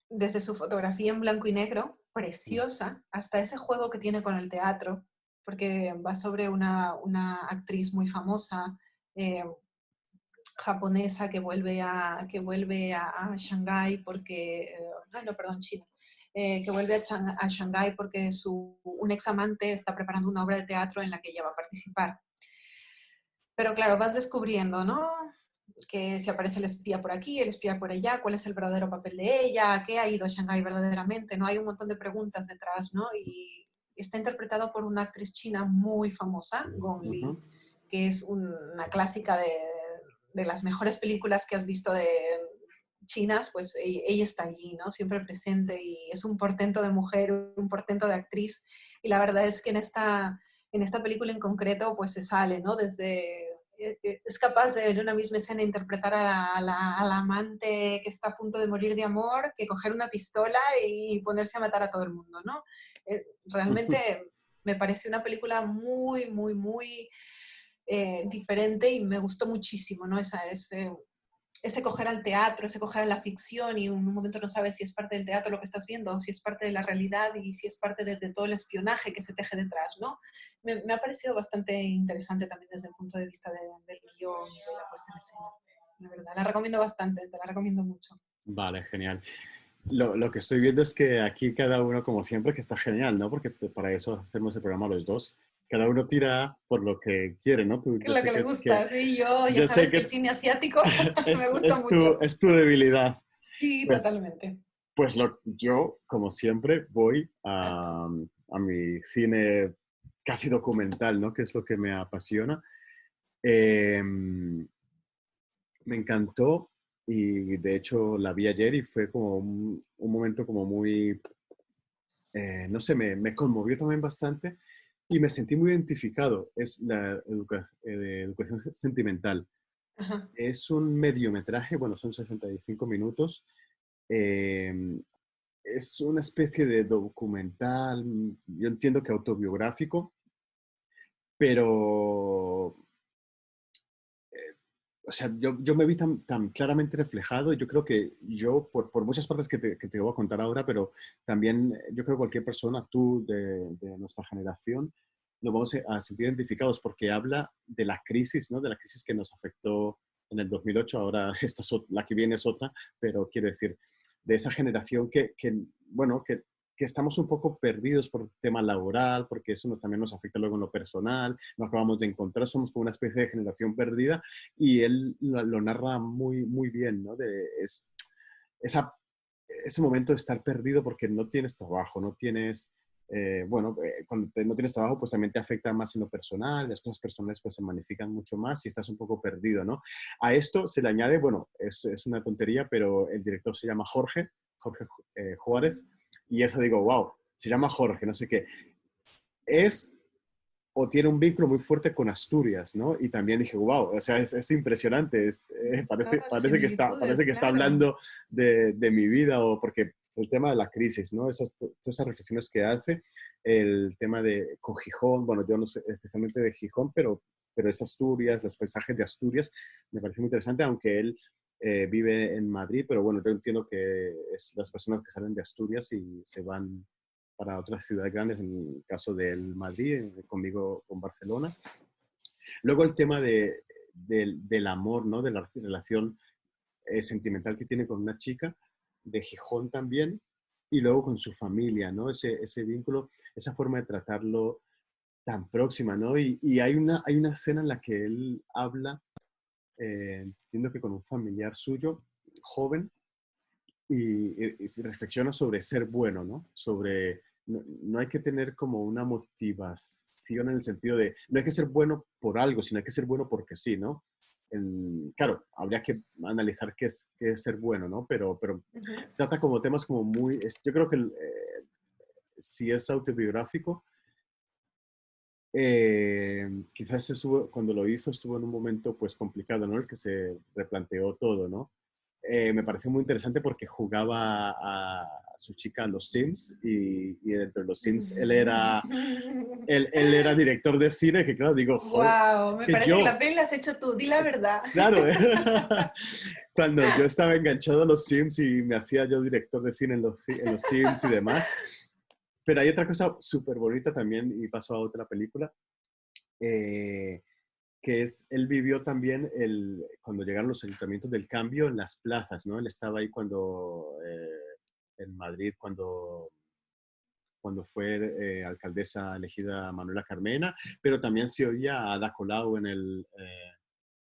desde su fotografía en blanco y negro, preciosa, hasta ese juego que tiene con el teatro, porque va sobre una actriz muy famosa, eh, japonesa que vuelve a Shanghái porque, no, perdón, China, que vuelve a Shanghái porque un ex amante está preparando una obra de teatro en la que ella va a participar. Pero claro, vas descubriendo, ¿no? Que si aparece el espía por aquí, el espía por allá, cuál es el verdadero papel de ella, qué ha ido a Shanghái verdaderamente, ¿no? Hay un montón de preguntas detrás, ¿no? Y está interpretado por una actriz china muy famosa, Gong Ujú. Li, que es una clásica de las mejores películas que has visto de chinas, pues ella está allí, ¿no? Siempre presente y es un portento de mujer, un portento de actriz. Y la verdad es que en esta película en concreto, pues se sale, ¿no? Desde es capaz de en una misma escena interpretar a la amante que está a punto de morir de amor, que coger una pistola y ponerse a matar a todo el mundo, ¿no? Realmente me pareció una película muy, muy, muy diferente y me gustó muchísimo, ¿no? Ese coger al teatro, ese coger a la ficción y en un momento no sabes si es parte del teatro lo que estás viendo o si es parte de la realidad y si es parte de todo el espionaje que se teje detrás, ¿no? Me ha parecido bastante interesante también desde el punto de vista del guión y de la puesta en escena. La verdad, la recomiendo bastante, te la recomiendo mucho. Vale, genial. Lo que estoy viendo es que aquí cada uno, como siempre, que está genial, ¿no? Porque para eso hacemos el programa los dos. Cada uno tira por lo que quiere, ¿no? Tú, Que lo que le gusta, sí, yo ya yo sé sabes que el que cine asiático me gusta tu, mucho. es tu debilidad. Sí, Pues, totalmente. pues yo, como siempre, voy a mi cine casi documental, ¿no? Que es lo que me apasiona. Me encantó y de hecho la vi ayer y fue como un momento como muy, no sé, me conmovió también bastante y me sentí muy identificado. Es la de educación sentimental. Ajá. Es un mediometraje, bueno, son 65 minutos. Eh, es una especie de documental, yo entiendo que autobiográfico, pero o sea, yo me vi tan claramente reflejado y yo creo que yo, por muchas partes que te voy a contar ahora, pero también yo creo que cualquier persona, tú de nuestra generación, nos vamos a sentir identificados porque habla de la crisis, ¿no? De la crisis que nos afectó en el 2008, ahora la que viene es otra, pero quiero decir, de esa generación bueno, que estamos un poco perdidos por el tema laboral, porque eso también nos afecta luego en lo personal, no acabamos de encontrar, somos como una especie de generación perdida y él lo narra muy bien, ¿no? Esa, ese momento de estar perdido porque no tienes trabajo, no tienes, bueno, cuando no tienes trabajo pues también te afecta más en lo personal, las cosas personales pues se magnifican mucho más y estás un poco perdido, ¿no? A esto se le añade, bueno, es una tontería, pero el director se llama Jorge Juárez, y eso digo, wow, se llama Jorge, no sé qué. Es o tiene un vínculo muy fuerte con Asturias, ¿no? Y también dije, wow, o sea, es impresionante, Todas las parece similitudes, que está claro. hablando de mi vida, o porque el tema de la crisis, ¿no? Todas esas reflexiones que hace, el tema de con Gijón, bueno, yo no sé especialmente de Gijón, pero es Asturias, los paisajes de Asturias, me parece muy interesante, aunque él vive en Madrid, pero bueno, yo entiendo que es las personas que salen de Asturias y se van para otras ciudades grandes, en el caso del Madrid, conmigo con Barcelona. Luego el tema del amor, ¿no? De la relación sentimental que tiene con una chica, de Gijón también, y luego con su familia, ¿no? Ese vínculo, esa forma de tratarlo tan próxima, ¿no? Y hay una escena en la que él habla, entiendo que con un familiar suyo, joven, y se reflexiona sobre ser bueno, ¿no? Sobre, no hay que tener como una motivación en el sentido de, no hay que ser bueno por algo, sino hay que ser bueno porque sí, ¿no? Claro, habría que analizar qué es ser bueno, ¿no? Pero Ujú, trata como temas como muy, yo creo que si es autobiográfico, quizás cuando lo hizo estuvo en un momento pues complicado, ¿no? El que se replanteó todo, ¿no? Me pareció muy interesante porque jugaba a su chica en los Sims y dentro de los Sims él era director de cine, que claro, digo, joder, Wow, me que parece que la yo, peli la has hecho tú, di la verdad. claro, cuando yo estaba enganchado a los Sims y me hacía yo director de cine en los Sims y demás, pero hay otra cosa súper bonita también y paso a otra película. Eh, que es, él vivió también cuando llegaron los ayuntamientos del cambio en las plazas, ¿no? Él estaba ahí en Madrid, cuando fue alcaldesa elegida Manuela Carmena, pero también se oía a Ada Colau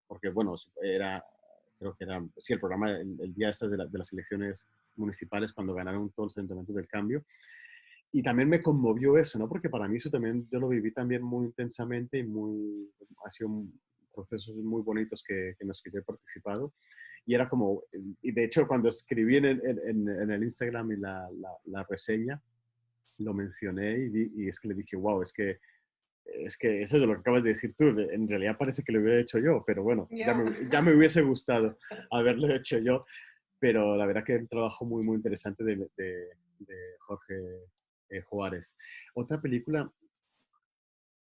porque bueno, creo que era, sí, el programa, el día este de las elecciones municipales, cuando ganaron todos los ayuntamientos del cambio, y también me conmovió eso, ¿no? Porque para mí eso también, yo lo viví también muy intensamente y ha sido procesos muy bonitos en los que yo he participado. Y era como, y de hecho cuando escribí en el Instagram y la reseña, lo mencioné y es que le dije, wow, es que eso es lo que acabas de decir tú, en realidad parece que lo hubiera hecho yo, pero bueno, Ya. ya me hubiese gustado haberlo hecho yo, pero la verdad que es un trabajo muy, muy interesante de Jorge Juárez. Otra película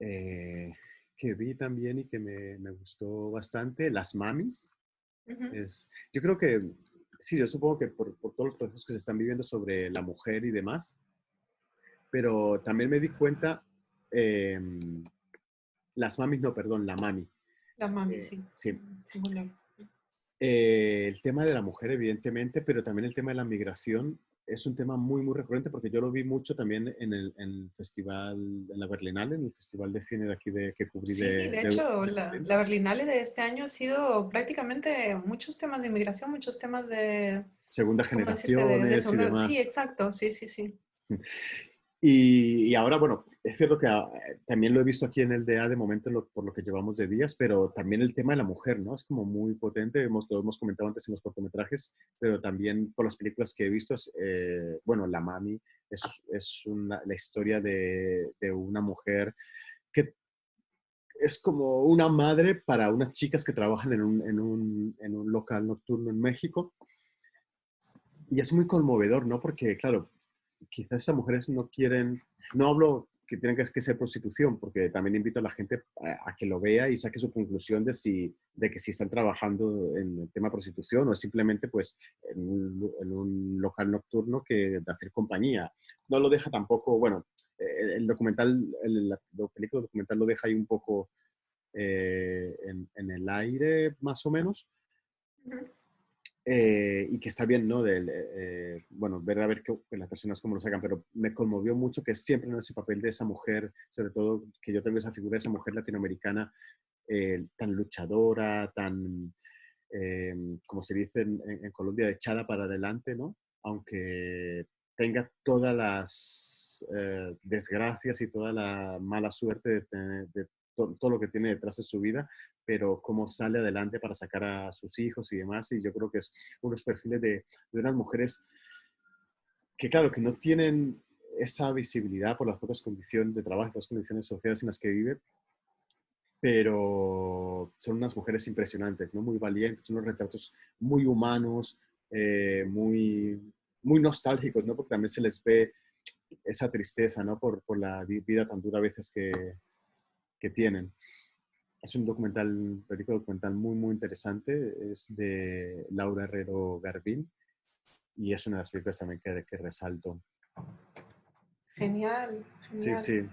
eh, que vi también y que me gustó bastante, Las Mamis. Ujú, Yo creo que, sí, yo supongo que por todos los procesos que se están viviendo sobre la mujer y demás, pero también me di cuenta, eh, Las Mamis, no, perdón, La Mami. la mami, sí. Sí, Singular. el tema de la mujer, evidentemente, pero también el tema de la migración es un tema muy, muy recurrente porque yo lo vi mucho también en el festival, en la Berlinale, en el festival de cine de aquí que cubrí Sí, de hecho, de Berlín. la Berlinale de este año ha sido prácticamente muchos temas de inmigración, muchos temas de, Segunda ¿cómo decirte?, de generaciones y segunda. Sí, demás. exacto, sí, sí, sí. Y ahora, bueno, es cierto que también lo he visto aquí en el DA de momento por lo que llevamos de días, pero también el tema de la mujer, ¿no? Es como muy potente, lo hemos comentado antes en los cortometrajes, pero también por las películas que he visto, bueno, La Mami es la historia de una mujer que es como una madre para unas chicas que trabajan en un local nocturno en México. Y es muy conmovedor, ¿no? Porque, claro, quizás esas mujeres no quieren, no hablo que tienen que ser prostitución, porque también invito a la gente a que lo vea y saque su conclusión de que si están trabajando en el tema de prostitución o es simplemente pues en un local nocturno que de hacer compañía. No lo deja tampoco, bueno, el documental, la película documental lo deja ahí un poco en el aire, más o menos, Ujú. y que está bien, ¿no? Bueno, ver a ver que las personas cómo lo sacan, pero me conmovió mucho que siempre en ese papel de esa mujer, sobre todo que yo tengo esa figura de esa mujer latinoamericana tan luchadora, eh, como se dice en Colombia, echada para adelante, ¿no? Aunque tenga todas las desgracias y toda la mala suerte de todo lo que tiene detrás de su vida, pero cómo sale adelante para sacar a sus hijos y demás. Y yo creo que es unos perfiles de unas mujeres que, claro, que no tienen esa visibilidad por las propias condiciones de trabajo, las condiciones sociales en las que viven, pero son unas mujeres impresionantes, ¿no? Muy valientes, unos retratos muy humanos, muy, muy nostálgicos, ¿no? Porque también se les ve esa tristeza, ¿no? Por la vida tan dura a veces que tienen. Es un documental, película documental muy, muy interesante. Es de Laura Herrero Garbín y es una de las películas también que resalto. Genial, Sí, genial. sí.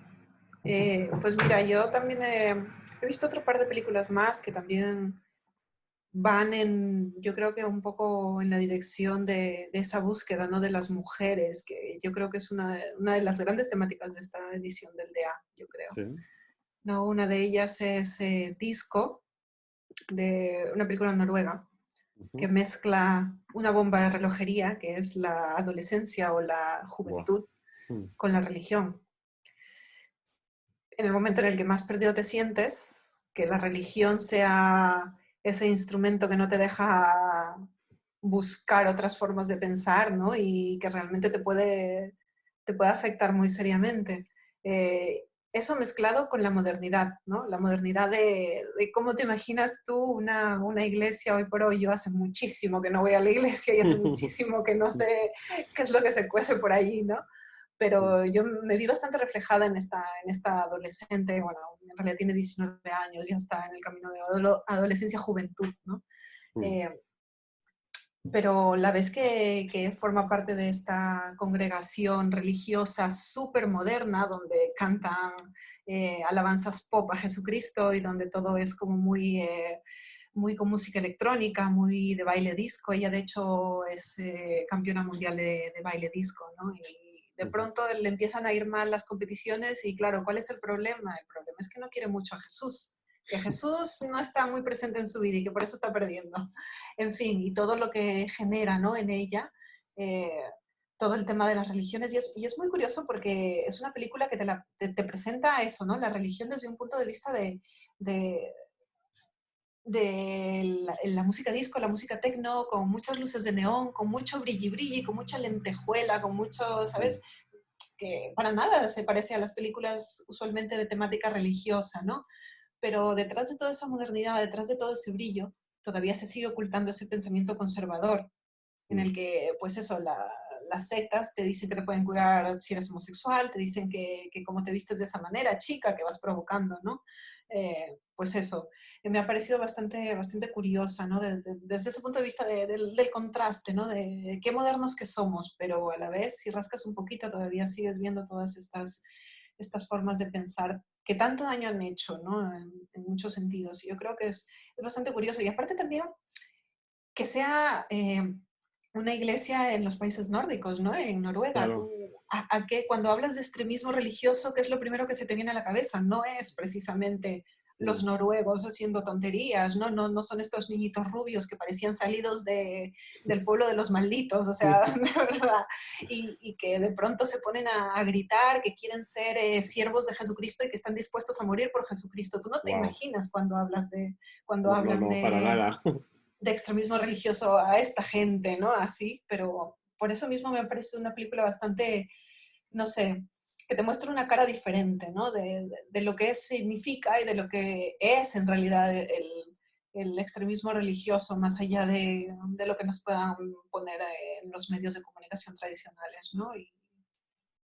Pues mira, yo también he visto otro par de películas más que también van en, yo creo que un poco en la dirección de esa búsqueda, ¿no? De las mujeres, que yo creo que es una de las grandes temáticas de esta edición del DA, yo creo. Sí. ¿No? Una de ellas es Disco, de una película noruega. que Ujú. mezcla una bomba de relojería, que es la adolescencia o la Buah. juventud, Mm, con la religión. En el momento en el que más perdido te sientes, que la religión sea ese instrumento que no te deja buscar otras formas de pensar, ¿no? Y que realmente te puede afectar muy seriamente. Eso mezclado con la modernidad, ¿no? La modernidad de cómo te imaginas tú una iglesia hoy por hoy. Yo hace muchísimo que no voy a la iglesia y hace muchísimo que no mm, sé qué es lo que se cuece por allí, ¿no? mm, Pero yo me vi bastante reflejada en esta adolescente, bueno, en realidad tiene 19 años, ya está en el camino de adolescencia-juventud, ¿no? mm, Eh, pero la vez que forma parte de esta congregación religiosa súper moderna, donde cantan alabanzas pop a Jesucristo y donde todo es como muy, muy con música electrónica, muy de baile disco. Ella de hecho es campeona mundial de baile disco, ¿no? Y de ujú. pronto le empiezan a ir mal las competiciones y claro, ¿cuál es el problema? El problema es que no quiere mucho a Jesús, que Jesús no está muy presente en su vida y que por eso está perdiendo. En fin, y todo lo que genera, ¿no? En ella, eh, todo el tema de las religiones. Y es muy curioso porque es una película que te presenta eso, ¿no? La religión desde un punto de vista de, de la música disco, la música techno, con muchas luces de neón, con mucho brilli brilli, con mucha lentejuela, con mucho, Mm, ¿sabes? Que para nada se parece a las películas usualmente de temática religiosa, ¿no? Pero detrás de toda esa modernidad, detrás de todo ese brillo, todavía se sigue ocultando ese pensamiento conservador en mm. el que, pues eso, las sectas te dicen que te pueden curar si eres homosexual, te dicen que como te vistes de esa manera, chica, que vas provocando, ¿no? Pues eso, me ha parecido bastante curiosa, ¿no? Desde ese punto de vista del contraste, ¿no? De qué modernos que somos, pero a la vez, si rascas un poquito, todavía sigues viendo todas estas formas de pensar que tanto daño han hecho, ¿no? En muchos sentidos. Y yo creo que es bastante curioso. Y aparte también que sea una iglesia en los países nórdicos, ¿no? En Noruega, Claro. a qué, cuando hablas de extremismo religioso, ¿qué es lo primero que se te viene a la cabeza? No es precisamente los Mm. noruegos haciendo tonterías, ¿no? No son estos niñitos rubios que parecían salidos del pueblo de los malditos, o sea, de verdad, y que de pronto se ponen a gritar que quieren ser siervos de Jesucristo y que están dispuestos a morir por Jesucristo. Tú no te Wow. imaginas cuando cuando No, no, hablan no, para nada. de extremismo religioso a esta gente, ¿no? Así, pero por eso mismo me parece una película bastante, no sé, que te muestra una cara diferente, ¿no? De lo que significa y de lo que es en realidad el extremismo religioso, más allá de lo que nos puedan poner en los medios de comunicación tradicionales, ¿no?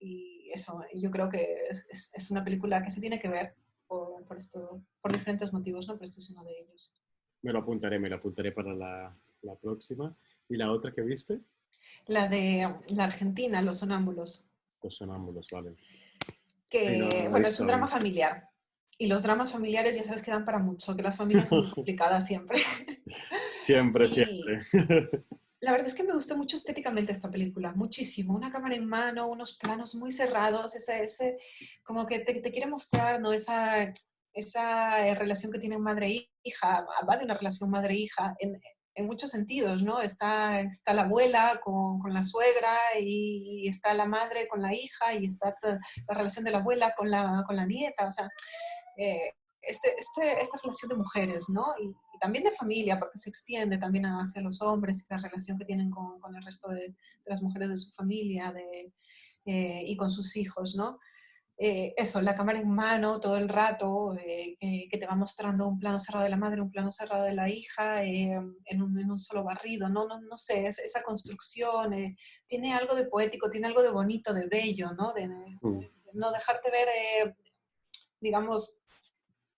Y eso, yo creo que es una película que se tiene que ver por esto, por diferentes motivos, ¿no? Pero este es uno de ellos. Me lo apuntaré para la próxima. ¿Y la otra que viste? La de la Argentina, Los Sonámbulos, Los sonámbulos, vale. Sí, no, que, no la he bueno, es visto un drama aún. familiar. Y los dramas familiares ya sabes que dan para mucho, que las familias son muy complicadas siempre. Siempre, Y siempre. la verdad es que me gustó mucho estéticamente esta película, muchísimo. Una cámara en mano, unos planos muy cerrados, como que te quiere mostrar, ¿no? Esa relación que tienen madre e hija, va de una relación madre-hija en muchos sentidos, ¿no? Está la abuela con la suegra y está la madre con la hija y está la relación de la abuela con la nieta, o sea, eh, esta relación de mujeres, ¿no? Y también de familia, porque se extiende también hacia los hombres y la relación que tienen con el resto de las mujeres de su familia y con sus hijos, ¿no? Eso, la cámara en mano todo el rato, que te va mostrando un plano cerrado de la madre, un plano cerrado de la hija, en un solo barrido, no sé, esa construcción tiene algo de poético, tiene algo de bonito, de bello, ¿no? Mm, No dejarte ver, digamos,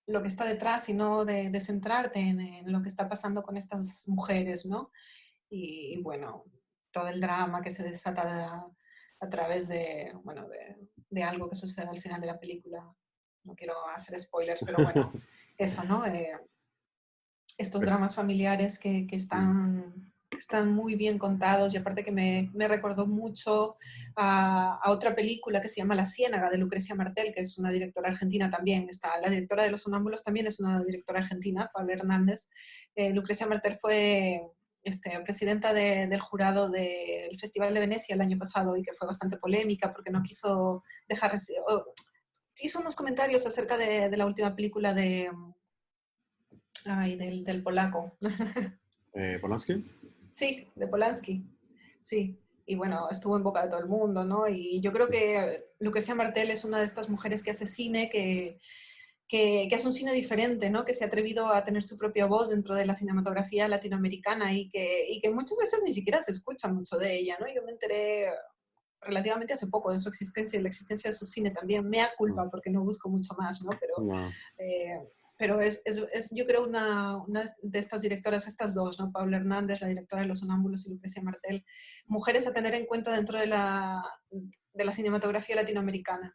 lo que está detrás, sino de centrarte en lo que está pasando con estas mujeres, ¿no? Y bueno, todo el drama que se desata a través bueno, de algo que sucede al final de la película. No quiero hacer spoilers, pero bueno, eso, ¿no? Estos dramas Pues, familiares mm, que están muy bien contados y aparte que me recordó mucho a otra película que se llama La Ciénaga de Lucrecia Martel, que es una directora argentina también. Está, la directora de Los Sonámbulos también es una directora argentina, Pablo Hernández. Lucrecia Martel fue presidenta del jurado del Festival de Venecia el año pasado y que fue bastante polémica porque no quiso dejar, hizo unos comentarios acerca de la última película del polaco. ¿Polanski? Sí, de Polanski. Sí. Y bueno, estuvo en boca de todo el mundo, ¿no? Y yo creo que Lucrecia Martel es una de estas mujeres que hace cine, que hace un cine diferente, ¿no? Que se ha atrevido a tener su propia voz dentro de la cinematografía latinoamericana y que muchas veces ni siquiera se escucha mucho de ella, ¿no? Yo me enteré relativamente hace poco de su existencia y la existencia de su cine también. Mea Mm, culpa, porque no busco mucho más, ¿no? no. Eh, pero yo creo, una de estas directoras, estas dos, ¿no? Paula Hernández, la directora de Los Sonámbulos, y Lucrecia Martel, mujeres a tener en cuenta dentro de la cinematografía latinoamericana.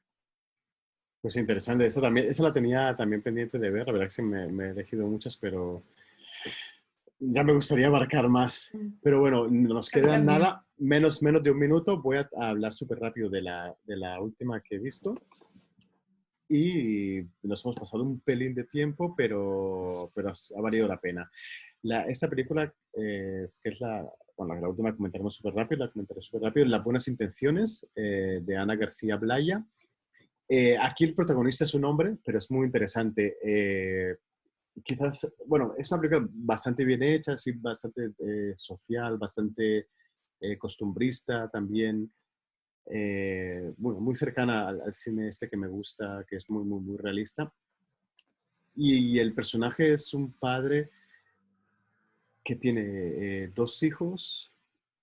Pues interesante, esa la tenía también pendiente de ver, la verdad que sí me he elegido muchas, pero ya me gustaría abarcar más. Mm. Pero bueno, nos A mí queda también. nada, menos de un minuto. Voy a hablar súper rápido de la última que he visto. Y nos hemos pasado un pelín de tiempo, pero ha valido la pena. Esta película, que es bueno, la última que comentaremos súper rápido, la comentaré súper rápido, Las buenas intenciones, de Ana García Blaya. Aquí el protagonista es un hombre, pero es muy interesante. Quizás, bueno, es una película bastante bien hecha, sí, bastante social, bastante costumbrista también. Bueno, muy cercana al cine este que me gusta, que es muy, muy, muy realista. Y el personaje es un padre que tiene dos hijos,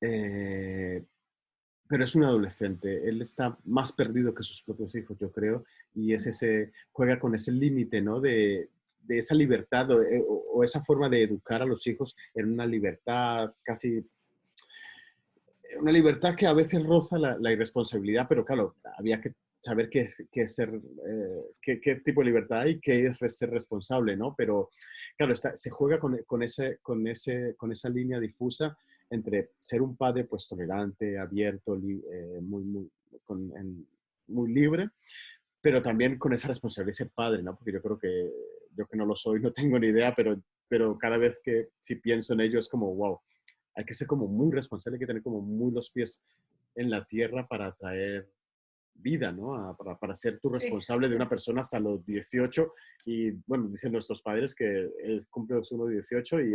eh, pero es un adolescente. Él está más perdido que sus propios hijos, yo creo, y juega con ese límite, ¿no? De esa libertad o esa forma de educar a los hijos en una libertad casi, una libertad que a veces roza la irresponsabilidad, pero claro, había que saber qué tipo de libertad hay, qué es ser responsable, ¿no? Pero claro, se juega con esa línea difusa entre ser un padre pues tolerante, abierto, muy, muy, muy libre, pero también con esa responsabilidad de ser padre, ¿no? Porque yo que no lo soy, no tengo ni idea, pero cada vez que si pienso en ello es como, wow, hay que ser como muy responsable, hay que tener como muy los pies en la tierra para traer vida, ¿no? Para ser tú Sí, responsable de una persona hasta los 18 y, bueno, dicen nuestros padres que él cumple uno 18 y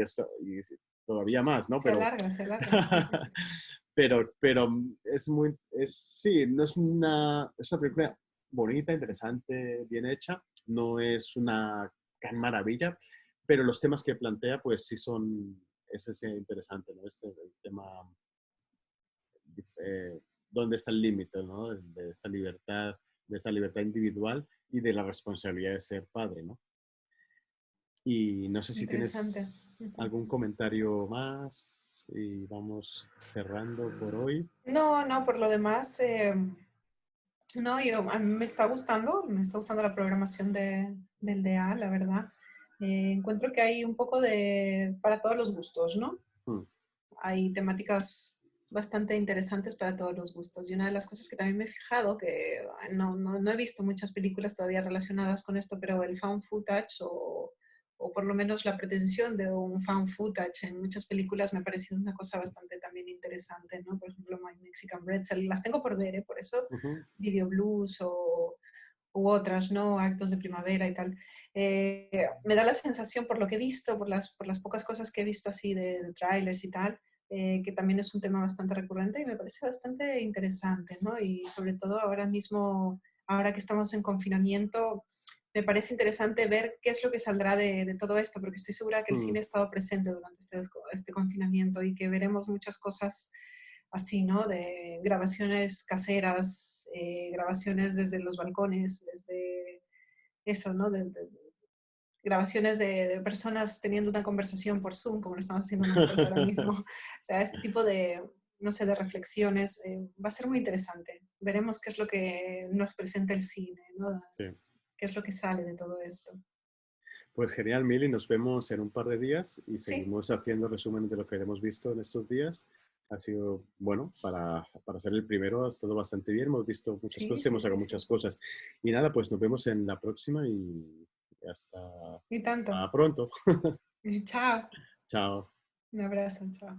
todavía más, ¿no? se alarga, se alarga. Sí, sí, sí. Pero sí, no es una película bonita, interesante, bien hecha, no es una gran maravilla, pero los temas que plantea, pues sí es interesante, ¿no? El tema, eh, dónde está el límite, ¿no? De esa libertad individual y de la responsabilidad de ser padre, ¿no? Y no sé si Interesante. tienes Ujú. algún comentario más y vamos cerrando por hoy. No, no, por lo demás, no, a mí me está gustando la programación del DA, la verdad. Encuentro que hay un poco para todos los gustos, ¿no? Hmm, Hay temáticas bastante interesantes para todos los gustos. Y una de las cosas que también me he fijado, que no he visto muchas películas todavía relacionadas con esto, pero el found footage o por lo menos la pretensión de un found footage en muchas películas me ha parecido una cosa bastante también interesante, ¿no? Por ejemplo, My Mexican Pretzel, las tengo por ver, ¿eh? Por eso ujú. Video Blues u otras, ¿no? Actos de primavera y tal. Me da la sensación, por lo que he visto, por las pocas cosas que he visto así de trailers y tal, que también es un tema bastante recurrente y me parece bastante interesante, ¿no? Y sobre todo ahora mismo, ahora que estamos en confinamiento, me parece interesante ver qué es lo que saldrá de todo esto, porque estoy segura que el Mm, cine ha estado presente durante este confinamiento y que veremos muchas cosas así, ¿no? De grabaciones caseras, grabaciones desde los balcones, desde eso, ¿no? Grabaciones de personas teniendo una conversación por Zoom, como lo estamos haciendo nosotros ahora mismo. O sea, este tipo no sé, de reflexiones va a ser muy interesante. Veremos qué es lo que nos presenta el cine, ¿no? sí. Qué es lo que sale de todo esto. Pues genial, Mili, nos vemos en un par de días y Sí, seguimos haciendo resumen de lo que hemos visto en estos días. Ha sido, bueno, para ser el primero ha estado bastante bien, hemos visto muchas sí, cosas, sí, hemos sacado sí, sí. muchas cosas. Y nada, pues nos vemos en la próxima y hasta, Y tanto. hasta pronto. Chao. Chao. Un abrazo, chao.